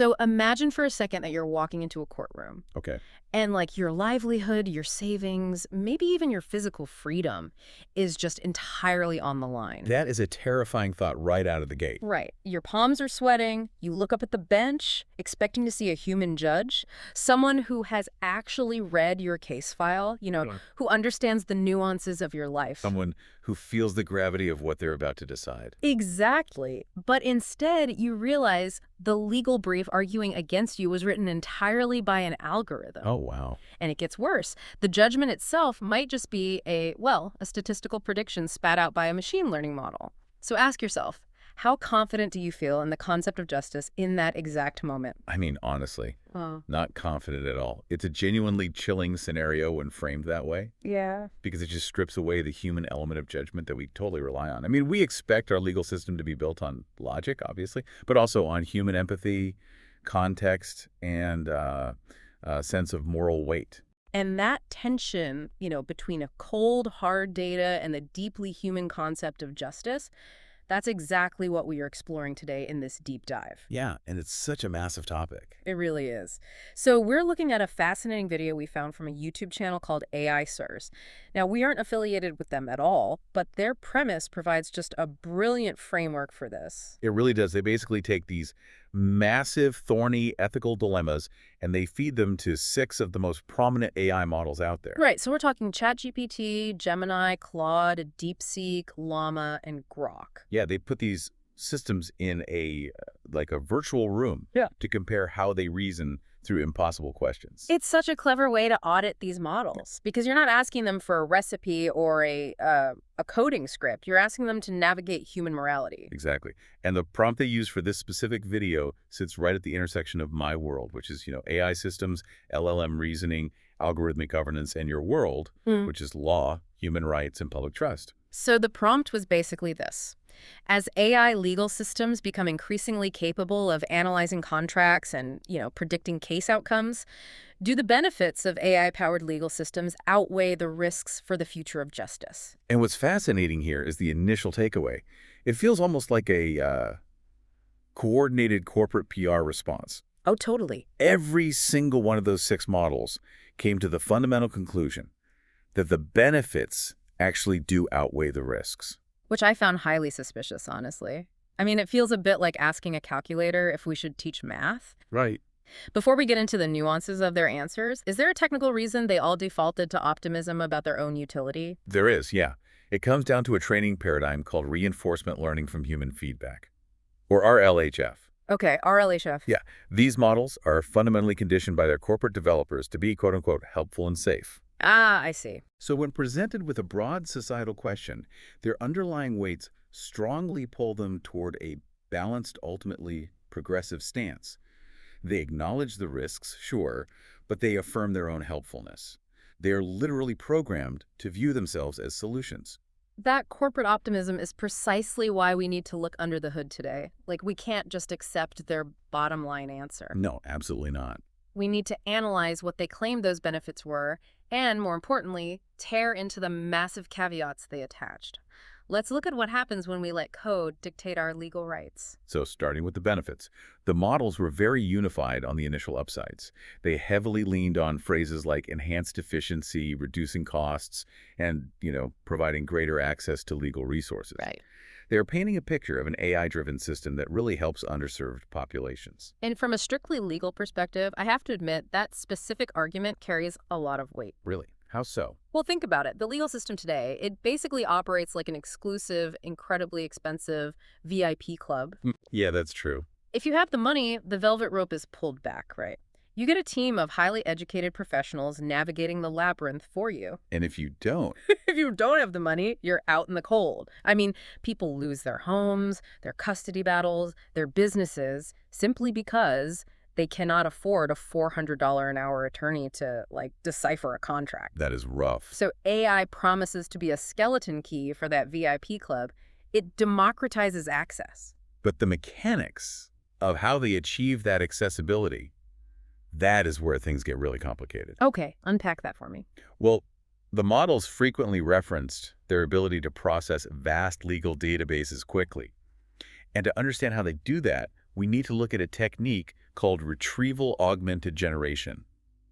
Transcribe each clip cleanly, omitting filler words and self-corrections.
So imagine for a second that you're walking into a courtroom. Okay. And like your livelihood, your savings, maybe even your physical freedom is just entirely on the line. That is a terrifying thought right out of the gate. Right. Your palms are sweating. You look up at the bench, expecting to see a human judge, someone who has actually read your case file, who understands the nuances of your life. Someone who feels the gravity of what they're about to decide. Exactly. But instead, you realize the legal brief arguing against you was written entirely by an algorithm. Oh, wow. And it gets worse. The judgment itself might just be a statistical prediction spat out by a machine learning model. So ask yourself, how confident do you feel in the concept of justice in that exact moment? I mean, honestly, not confident at all. It's a genuinely chilling scenario when framed that way. Yeah. Because it just strips away the human element of judgment that we totally rely on. I mean, we expect our legal system to be built on logic, obviously, but also on human empathy, context, and a sense of moral weight. And that tension, between a cold, hard data and the deeply human concept of justice, that's exactly what we are exploring today in this deep dive. Yeah, and it's such a massive topic. It really is. So we're looking at a fascinating video we found from a YouTube channel called AI-swers. Now, we aren't affiliated with them at all, but their premise provides just a brilliant framework for this. It really does. They basically take these massive, thorny ethical dilemmas and they feed them to 6 of the most prominent AI models out there. Right, so we're talking ChatGPT, Gemini, Claude, DeepSeek, Llama, and Grok. Yeah, they put these systems in a virtual room to compare how they reason through impossible questions. It's such a clever way to audit these models because you're not asking them for a recipe or a coding script. You're asking them to navigate human morality. Exactly. And the prompt they use for this specific video sits right at the intersection of my world, which is, AI systems, LLM reasoning, algorithmic governance, and your world, which is law, human rights, and public trust. So the prompt was basically this. As AI legal systems become increasingly capable of analyzing contracts and, predicting case outcomes, do the benefits of AI-powered legal systems outweigh the risks for the future of justice? And what's fascinating here is the initial takeaway. It feels almost like a coordinated corporate PR response. Oh, totally. Every single one of those 6 models came to the fundamental conclusion that the benefits actually do outweigh the risks. Which I found highly suspicious, honestly. I mean, it feels a bit like asking a calculator if we should teach math. Right. Before we get into the nuances of their answers, is there a technical reason they all defaulted to optimism about their own utility? There is, yeah. It comes down to a training paradigm called reinforcement learning from human feedback, or RLHF. Okay, RLHF. Yeah. These models are fundamentally conditioned by their corporate developers to be, quote-unquote, helpful and safe. Ah, I see. So when presented with a broad societal question, their underlying weights strongly pull them toward a balanced, ultimately progressive stance. They acknowledge the risks, sure, but they affirm their own helpfulness. They are literally programmed to view themselves as solutions. That corporate optimism is precisely why we need to look under the hood today. Like, we can't just accept their bottom line answer. No, absolutely not. We need to analyze what they claimed those benefits were, and more importantly, tear into the massive caveats they attached. Let's look at what happens when we let code dictate our legal rights. So starting with the benefits, the models were very unified on the initial upsides. They heavily leaned on phrases like enhanced efficiency, reducing costs, and, providing greater access to legal resources. Right. They are painting a picture of an AI-driven system that really helps underserved populations. And from a strictly legal perspective, I have to admit that specific argument carries a lot of weight. Really? How so? Well, think about it. The legal system today, it basically operates like an exclusive, incredibly expensive VIP club. Yeah, that's true. If you have the money, the velvet rope is pulled back, right? You get a team of highly educated professionals navigating the labyrinth for you. And if you don't... If you don't have the money, you're out in the cold. I mean, people lose their homes, their custody battles, their businesses, simply because they cannot afford a $400 an hour attorney to, decipher a contract. That is rough. So AI promises to be a skeleton key for that VIP club. It democratizes access. But the mechanics of how they achieve that accessibility, that is where things get really complicated. Okay, unpack that for me. Well, the models frequently referenced their ability to process vast legal databases quickly. And to understand how they do that, we need to look at a technique called Retrieval-Augmented Generation.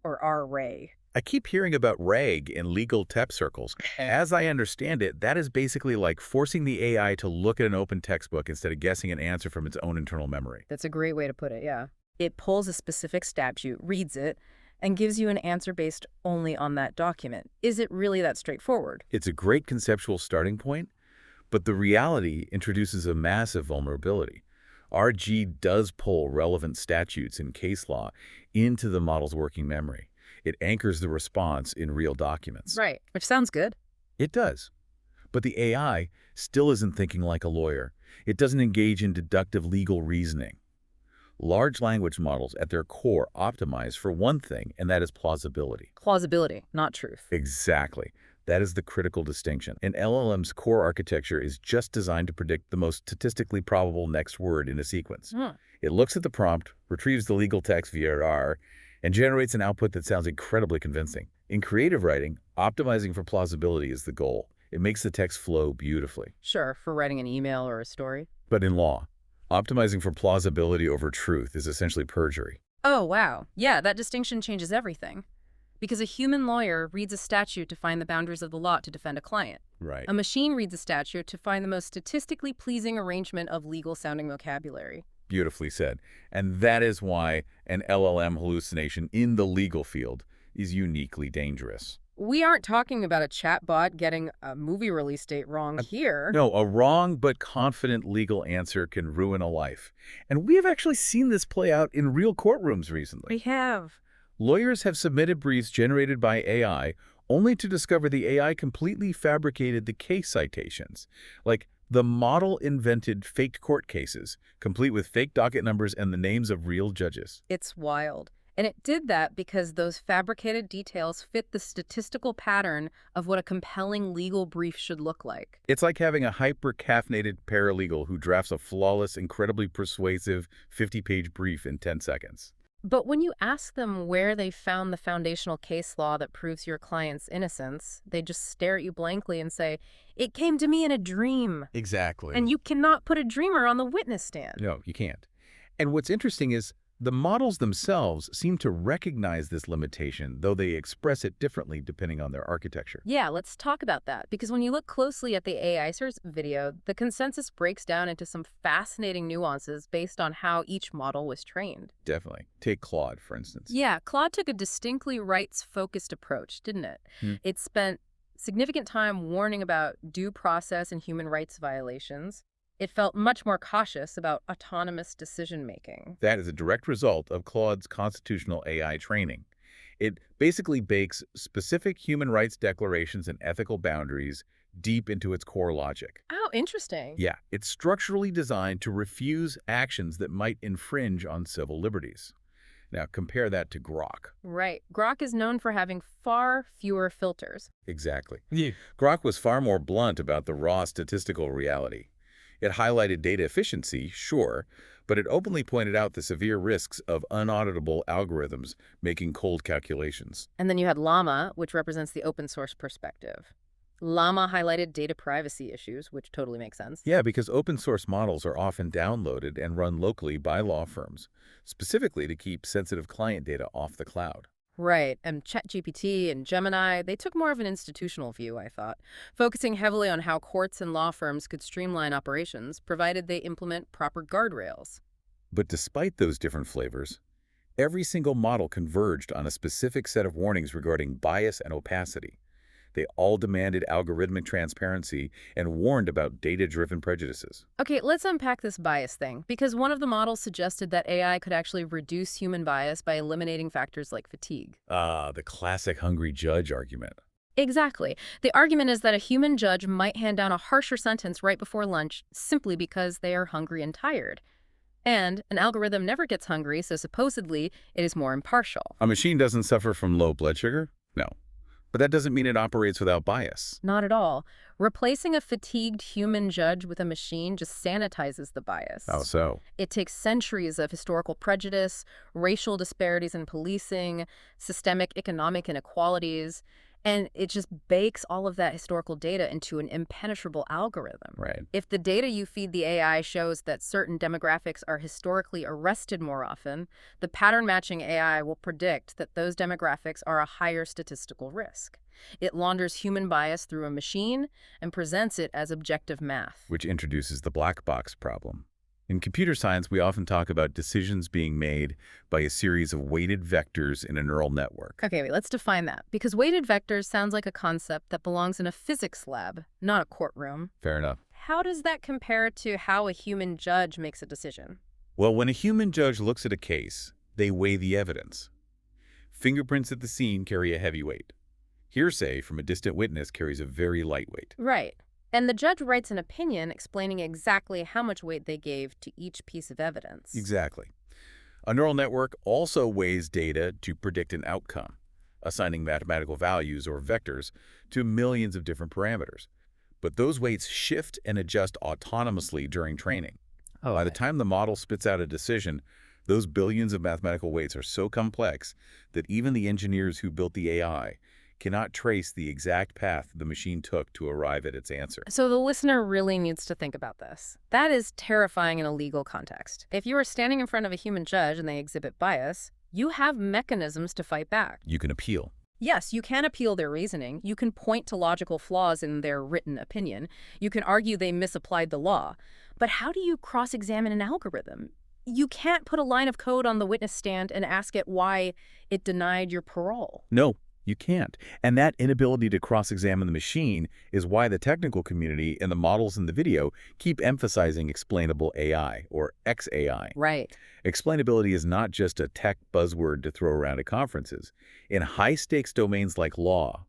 Or array. I keep hearing about RAG in legal tech circles. As I understand it, that is basically like forcing the AI to look at an open textbook instead of guessing an answer from its own internal memory. That's a great way to put it, yeah. It pulls a specific statute, reads it, and gives you an answer based only on that document. Is it really that straightforward? It's a great conceptual starting point, but the reality introduces a massive vulnerability. RG does pull relevant statutes and case law into the model's working memory. It anchors the response in real documents. Right, which sounds good. It does. But the AI still isn't thinking like a lawyer. It doesn't engage in deductive legal reasoning. Large language models at their core optimize for one thing, and that is plausibility. Plausibility, not truth. Exactly. That is the critical distinction. An LLM's core architecture is just designed to predict the most statistically probable next word in a sequence. It looks at the prompt, retrieves the legal text via R, and generates an output that sounds incredibly convincing. In creative writing, optimizing for plausibility is the goal. It makes the text flow beautifully. Sure, for writing an email or a story. But in law, optimizing for plausibility over truth is essentially perjury. Oh, wow. Yeah, that distinction changes everything. Because a human lawyer reads a statute to find the boundaries of the law to defend a client. Right. A machine reads a statute to find the most statistically pleasing arrangement of legal-sounding vocabulary. Beautifully said. And that is why an LLM hallucination in the legal field is uniquely dangerous. We aren't talking about a chatbot getting a movie release date wrong here. No, a wrong but confident legal answer can ruin a life. And we have actually seen this play out in real courtrooms recently. We have. Lawyers have submitted briefs generated by AI only to discover the AI completely fabricated the case citations. Like, the model invented fake court cases, complete with fake docket numbers and the names of real judges. It's wild. And it did that because those fabricated details fit the statistical pattern of what a compelling legal brief should look like. It's like having a hyper-caffeinated paralegal who drafts a flawless, incredibly persuasive 50-page brief in 10 seconds. But when you ask them where they found the foundational case law that proves your client's innocence, they just stare at you blankly and say, "It came to me in a dream." Exactly. And you cannot put a dreamer on the witness stand. No, you can't. And what's interesting is the models themselves seem to recognize this limitation, though they express it differently depending on their architecture. Yeah, let's talk about that. Because when you look closely at the AI-swers video, the consensus breaks down into some fascinating nuances based on how each model was trained. Definitely. Take Claude, for instance. Yeah, Claude took a distinctly rights-focused approach, didn't it? It spent significant time warning about due process and human rights violations. It felt much more cautious about autonomous decision-making. That is a direct result of Claude's constitutional AI training. It basically bakes specific human rights declarations and ethical boundaries deep into its core logic. Oh, interesting. Yeah, it's structurally designed to refuse actions that might infringe on civil liberties. Now, compare that to Grok. Right. Grok is known for having far fewer filters. Exactly. Yeah. Grok was far more blunt about the raw statistical reality. It highlighted data efficiency, sure, but it openly pointed out the severe risks of unauditable algorithms making cold calculations. And then you had Llama, which represents the open source perspective. Llama highlighted data privacy issues, which totally makes sense. Yeah, because open source models are often downloaded and run locally by law firms, specifically to keep sensitive client data off the cloud. Right, and ChatGPT and Gemini, they took more of an institutional view, I thought, focusing heavily on how courts and law firms could streamline operations, provided they implement proper guardrails. But despite those different flavors, every single model converged on a specific set of warnings regarding bias and opacity. They all demanded algorithmic transparency and warned about data-driven prejudices. Okay, let's unpack this bias thing, because one of the models suggested that AI could actually reduce human bias by eliminating factors like fatigue. The classic hungry judge argument. Exactly. The argument is that a human judge might hand down a harsher sentence right before lunch simply because they are hungry and tired. And an algorithm never gets hungry, so supposedly it is more impartial. A machine doesn't suffer from low blood sugar? No. But that doesn't mean it operates without bias. Not at all. Replacing a fatigued human judge with a machine just sanitizes the bias. How so? It takes centuries of historical prejudice, racial disparities in policing, systemic economic inequalities, And it just bakes all of that historical data into an impenetrable algorithm. Right. If the data you feed the AI shows that certain demographics are historically arrested more often, the pattern matching AI will predict that those demographics are a higher statistical risk. It launders human bias through a machine and presents it as objective math. Which introduces the black box problem. In computer science, we often talk about decisions being made by a series of weighted vectors in a neural network. Okay, wait, let's define that. Because weighted vectors sounds like a concept that belongs in a physics lab, not a courtroom. Fair enough. How does that compare to how a human judge makes a decision? Well, when a human judge looks at a case, they weigh the evidence. Fingerprints at the scene carry a heavy weight. Hearsay from a distant witness carries a very light weight. Right. And the judge writes an opinion explaining exactly how much weight they gave to each piece of evidence. Exactly. A neural network also weighs data to predict an outcome, assigning mathematical values or vectors to millions of different parameters. But those weights shift and adjust autonomously during training. Oh, By the time the model spits out a decision, those billions of mathematical weights are so complex that even the engineers who built the AI cannot trace the exact path the machine took to arrive at its answer. So the listener really needs to think about this. That is terrifying in a legal context. If you are standing in front of a human judge and they exhibit bias, you have mechanisms to fight back. You can appeal. Yes, you can appeal their reasoning. You can point to logical flaws in their written opinion. You can argue they misapplied the law. But how do you cross-examine an algorithm? You can't put a line of code on the witness stand and ask it why it denied your parole. No, you can't. And that inability to cross-examine the machine is why the technical community and the models in the video keep emphasizing explainable AI, or XAI. Right. Explainability is not just a tech buzzword to throw around at conferences. In high-stakes domains like law,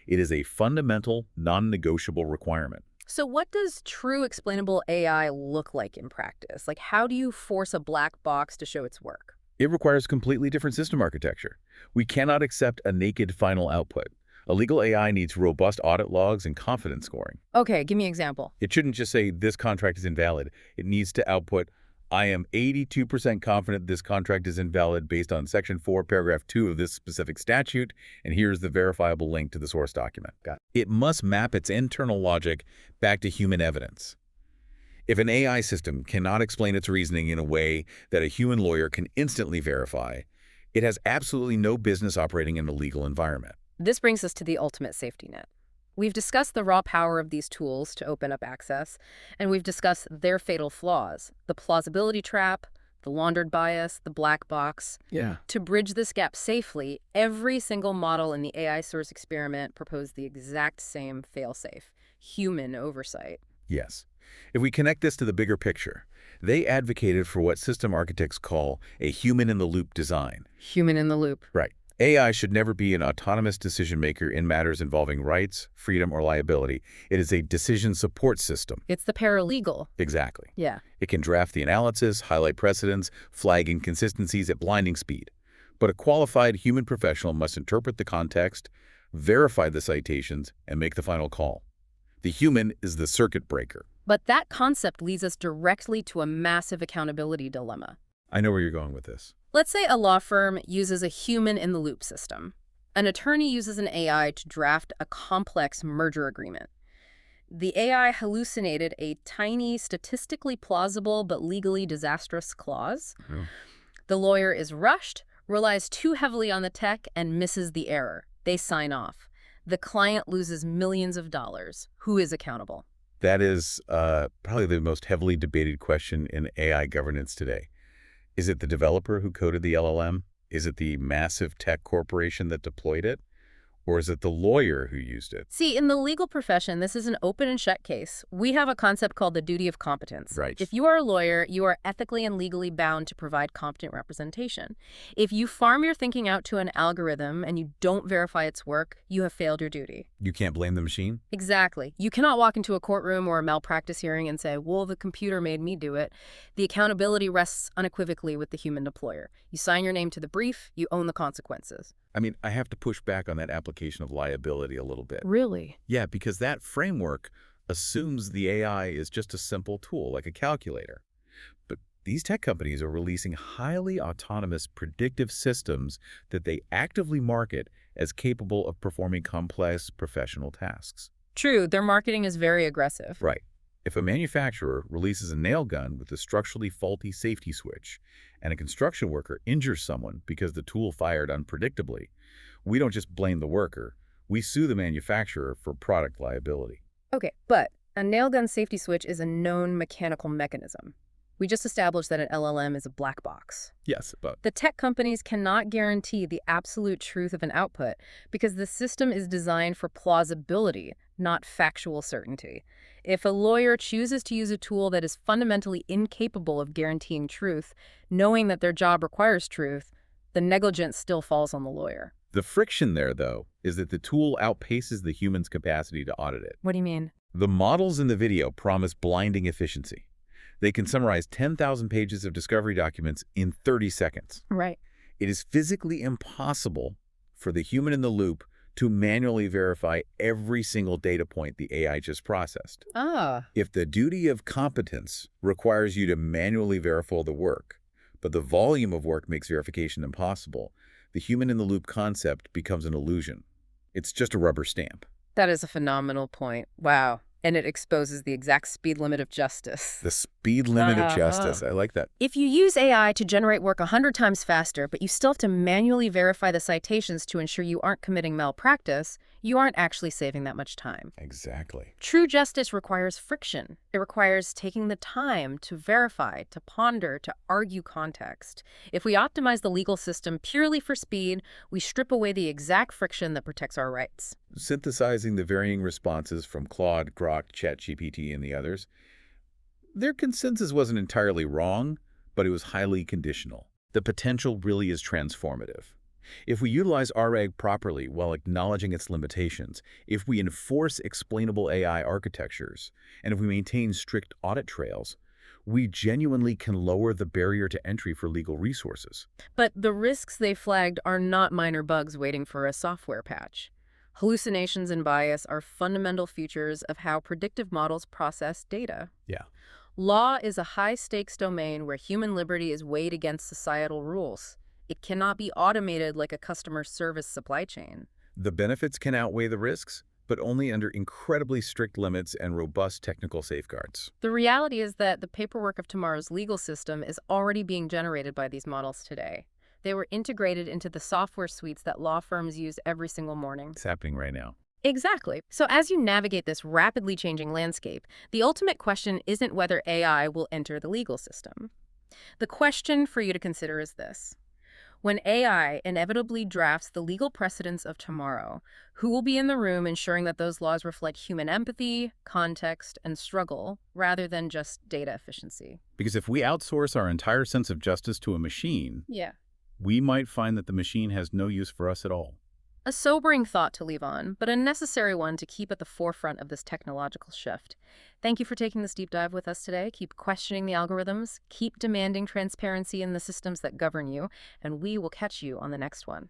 it is a fundamental, non-negotiable requirement. So what does true explainable AI look like in practice? Like, how do you force a black box to show its work? It requires completely different system architecture. We cannot accept a naked final output. A legal AI needs robust audit logs and confidence scoring. Okay, give me an example. It shouldn't just say, this contract is invalid. It needs to output, I am 82% confident this contract is invalid based on Section 4, Paragraph 2 of this specific statute, and here's the verifiable link to the source document. It must map its internal logic back to human evidence. If an AI system cannot explain its reasoning in a way that a human lawyer can instantly verify, it has absolutely no business operating in a legal environment. This brings us to the ultimate safety net. We've discussed the raw power of these tools to open up access, and we've discussed their fatal flaws, the plausibility trap, the laundered bias, the black box. Yeah. To bridge this gap safely, every single model in the AI-swers experiment proposed the exact same fail-safe, human oversight. Yes. If we connect this to the bigger picture, they advocated for what system architects call a human-in-the-loop design. Human in the loop. Right. AI should never be an autonomous decision-maker in matters involving rights, freedom, or liability. It is a decision support system. It's the paralegal. Exactly. Yeah. It can draft the analysis, highlight precedents, flag inconsistencies at blinding speed. But a qualified human professional must interpret the context, verify the citations, and make the final call. The human is the circuit breaker. But that concept leads us directly to a massive accountability dilemma. I know where you're going with this. Let's say a law firm uses a human-in-the-loop system. An attorney uses an AI to draft a complex merger agreement. The AI hallucinated a tiny, statistically plausible but legally disastrous clause. Oh. The lawyer is rushed, relies too heavily on the tech, and misses the error. They sign off. The client loses millions of dollars. Who is accountable? That is probably the most heavily debated question in AI governance today. Is it the developer who coded the LLM? Is it the massive tech corporation that deployed it? Or is it the lawyer who used it? See, in the legal profession, this is an open and shut case. We have a concept called the duty of competence. Right. If you are a lawyer, you are ethically and legally bound to provide competent representation. If you farm your thinking out to an algorithm and you don't verify its work, you have failed your duty. You can't blame the machine? Exactly. You cannot walk into a courtroom or a malpractice hearing and say, well, the computer made me do it. The accountability rests unequivocally with the human deployer. You sign your name to the brief, you own the consequences. I mean, I have to push back on that application of liability a little bit. Really? Yeah, because that framework assumes the AI is just a simple tool, like a calculator. But These tech companies are releasing highly autonomous predictive systems that they actively market as capable of performing complex professional tasks. True, their marketing is very aggressive. Right. If a manufacturer releases a nail gun with a structurally faulty safety switch and a construction worker injures someone because the tool fired unpredictably, we don't just blame the worker, we sue the manufacturer for product liability. Okay, but a nail gun safety switch is a known mechanical mechanism. We just established that an LLM is a black box. Yes, but The tech companies cannot guarantee the absolute truth of an output because the system is designed for plausibility, not factual certainty. If a lawyer chooses to use a tool that is fundamentally incapable of guaranteeing truth, knowing that their job requires truth, the negligence still falls on the lawyer. the friction there, though, is that the tool outpaces the human's capacity to audit it. What do you mean? The models in the video promise blinding efficiency. They can summarize 10,000 pages of discovery documents in 30 seconds. Right. It is physically impossible for the human in the loop to manually verify every single data point the AI just processed. Ah, If the duty of competence requires you to manually verify the work, but the volume of work makes verification impossible, the human-in-the-loop concept becomes an illusion. It's just a rubber stamp. that is a phenomenal point. Wow. And it exposes the exact speed limit of justice. The speed limit of justice. I like that. If you use AI to generate work 100 times faster, but you still have to manually verify the citations to ensure you aren't committing malpractice, you aren't actually saving that much time. Exactly. True justice requires friction. It requires taking the time to verify, to ponder, to argue context. If we optimize the legal system purely for speed, we strip away the exact friction that protects our rights. Synthesizing the varying responses from Claude, Grok, ChatGPT, and the others, their consensus wasn't entirely wrong, but it was highly conditional. The potential really is transformative. If we utilize RAG properly while acknowledging its limitations, if we enforce explainable AI architectures, and if we maintain strict audit trails, we genuinely can lower the barrier to entry for legal resources. But the risks they flagged are not minor bugs waiting for a software patch. Hallucinations and bias are fundamental features of how predictive models process data. Yeah. Law is a high-stakes domain where human liberty is weighed against societal rules. It cannot be automated like a customer service supply chain. The benefits can outweigh the risks, but only under incredibly strict limits and robust technical safeguards. The reality is that the paperwork of tomorrow's legal system is already being generated by these models today. They were integrated into the software suites that law firms use every single morning. It's happening right now. Exactly. So as you navigate this rapidly changing landscape, the ultimate question isn't whether AI will enter the legal system. The question for you to consider is this. When AI inevitably drafts the legal precedents of tomorrow, who will be in the room ensuring that those laws reflect human empathy, context, and struggle, rather than just data efficiency? Because if we outsource our entire sense of justice to a machine, Yeah. we might find that the machine has no use for us at all. A sobering thought to leave on, but a necessary one to keep at the forefront of this technological shift. Thank you for taking this deep dive with us today. Keep questioning the algorithms, keep demanding transparency in the systems that govern you, and we will catch you on the next one.